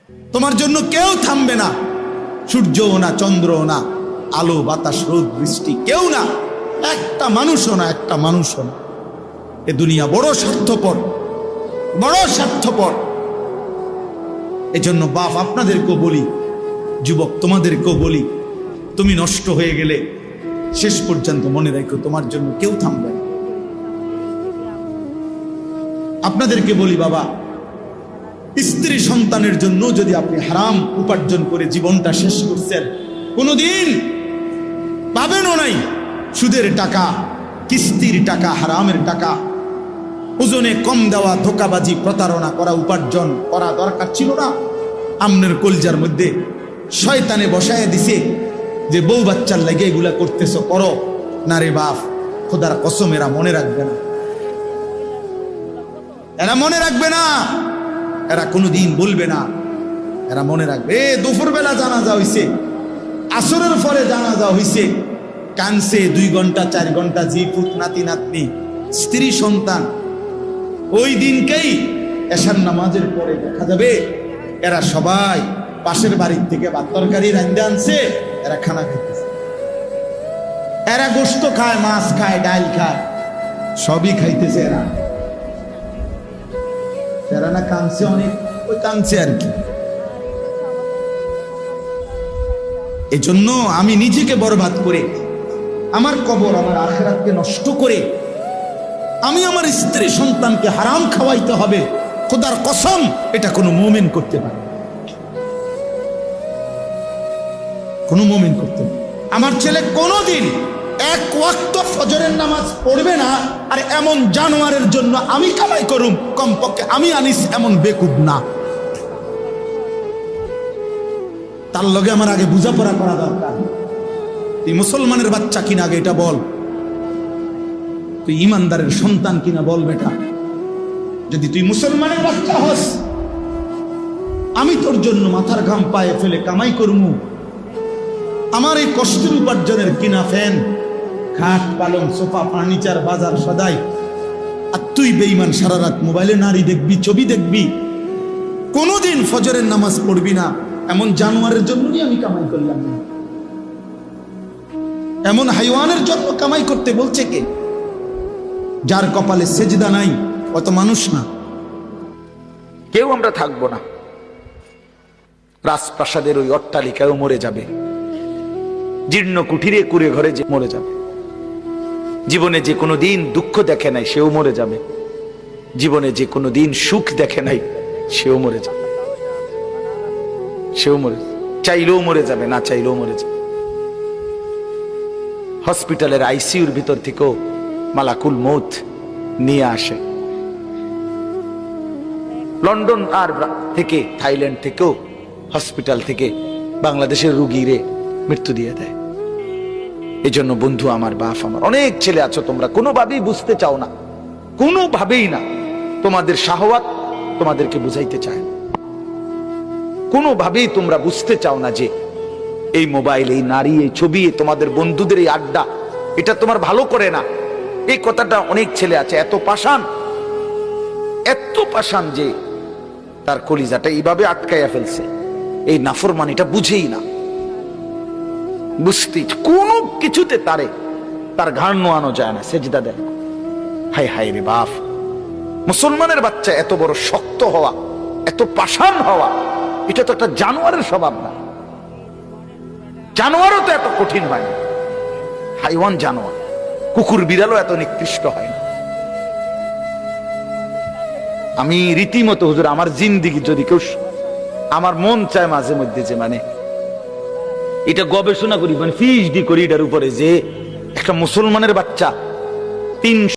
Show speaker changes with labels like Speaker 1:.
Speaker 1: তোমার জন্য কেউ থামবে না, সূর্যও না, চন্দ্রও না, আলো বাতাস রোদ বৃষ্টি কেউ না, একটা মানুষও না, একটা মানুষও না। এ দুনিয়া বড় স্বার্থপর, বড় স্বার্থপর। এজন্য বাপ আপনাদেরকেও বলি, যুবক তোমাদেরকেও বলি, তুমি নষ্ট হয়ে গেলে শেষ পর্যন্ত মনে রাখো তোমার জন্য কেউ থামবে না। আপনাদেরকে বলি বাবা, স্ত্রী সন্তানের জন্য যদি আপনি হারাম উপার্জন করে জীবনটা শেষ করছেন, কোনোদিন পাবেনও নাই। সুদের টাকা, কিস্তির টাকা, হারামের টাকা, ওজনে কম দেওয়া, ধোকাবাজি, প্রতারণা করা উপার্জন করা দরকার ছিল না। আমনের কলজার মধ্যে শয়তানে বসায় দিছে যে বউ বাচ্চার লাগে এগুলা করতেছো, করো না রে বাপ, খোদার কসম এরা মনে রাখবে না, এরা মনে রাখবে না, এরা কোনোদিন বলবে না, এরা মনে রাখবে। দুপুর বেলা জানাজা হইছে, আসরের পরে জানাজা হইছে, কানছে 2 ঘন্টা 4 ঘন্টা, জি পুত নাতি নাতনি স্ত্রী সন্তান। ওই দিনকেই এশার নামাজের পরে দেখা যাবে এরা সবাই পাশের বাড়ির থেকে ভাত তরকারি রান্না আনছে, এরা খানা খাইতেছে, এরা গোশত খায়, মাছ খায়, ডাল খায়, সবই খাইতেছে। এরা না কাঁদছে অনেক, ওই কাঁদছে আর কি। এজন্য আমি নিজেকে বরবাদ করে, আমার কবর, আমার আখিরাতকে নষ্ট করে, আমি আমার স্ত্রী সন্তানকে হারাম খাওয়াইতে হবে, খোদার কসম এটা কোনো মুমিন করতে পারে, কোনো মুমিন করতে পারে। আমার ছেলে কোনোদিন 1 ওয়াক্ত ফজরের নামাজ পড়বে না, আর এমন জানোয়ারের জন্য আমি কামাই করুম, কমপক্ষে আমি আনিস এমন বেকুব না। তার লগে আমার আগে বুঝাপড়া করা দরকার। তুই মুসলমানের বাচ্চা কিনা আগে এটা বল, তুই ইমানদারের সন্তান কিনা বল বেটা। যদি তুই মুসলমানের বাচ্চা হস, আমি তোর জন্য মাথার ঘাম পায়ে ফেলে কামাই করমু, আমার এই কষ্টের উপার্জনের কিনা ফ্যান, খাট, পালং, সোফা, ফার্নিচার, বাজার সদাই, আর তুই বেঈমান সারা রাত মোবাইলে নারী দেখবি, ছবি দেখবি, কোনোদিন ফজরের নামাজ পড়বি না। এমন জানোয়ারের জন্যই আমি কামাই করলাম না। এমন হাইওয়ানের জন্য কামাই করতে বলছে কে? যার কপালে সেজদা নাই, অত মানুষ না।
Speaker 2: কেউ আমরা থাকবো না, রাজপ্রাসাদের ওই অট্টালিকায়ও মরে যাবে, জীর্ণ কুঠিরে কুড়ে ঘরে যে মরে যাবে, জীবনে যে কোনো দিন দুঃখ দেখে নাই সেও মরে যাবে, জীবনে যে কোনো দিন সুখ দেখে নাই সেও মরে যাবে, সেও মরে, চাইলেও মরে যাবে, না চাইলেও মরে যাবে। হসপিটালের আইসিইউর ভিতর থেকেও মালাকুল মৌত নিয়ে আসে, লন্ডন আর থেকে, থাইল্যান্ড থেকেও হসপিটাল থেকে বাংলাদেশের রুগীরে মৃত্যু দিয়ে দেয়। এই জন্য বন্ধু আমার, বাপ আমার, অনেক ছেলে আছো তোমরা কোনোভাবেই বুঝতে চাও না, কোনোভাবেই না, তোমাদের শাহওয়াত তোমাদেরকে বুঝাইতে চায় না, কোনোভাবেই তোমরা বুঝতে চাও না যে এই মোবাইল, এই নারী, এই ছবি, তোমাদের বন্ধুদের এই আড্ডা, এটা তোমার ভালো করে না। এই কথাটা অনেক ছেলে আছে এত পাষাণ, এত পাষাণ যে তার কলিজাটা এইভাবে আটকাইয়া ফেলছে, এই নাফরমানিটা বুঝেই না, বুঝতে কোনো কিছুতে তার ঘাড় নোয়ানো যায় না, সেজদা দেয়। হায় হায় রে বাপ, মুসলমানের বাচ্চা এত বড় শক্ত হওয়া, এত পাষাণ হওয়া, এটা তো একটা জানোয়ারের স্বভাব না। জানোয়ারও তো এত কঠিন হয় না, হাইওয়ান জানোয়ার, কুকুর বিড়ালও এত নিকৃষ্ট হয় না। আমি রীতিমতো হুজুর, আমার জিন্দিগি যদি কেউ, আমার মন চায় মাঝে মধ্যে যে মানে এটা গবেষণা করি, মানে পিএইচডি করি এটার উপরে, যে একটা মুসলমানের বাচ্চা 3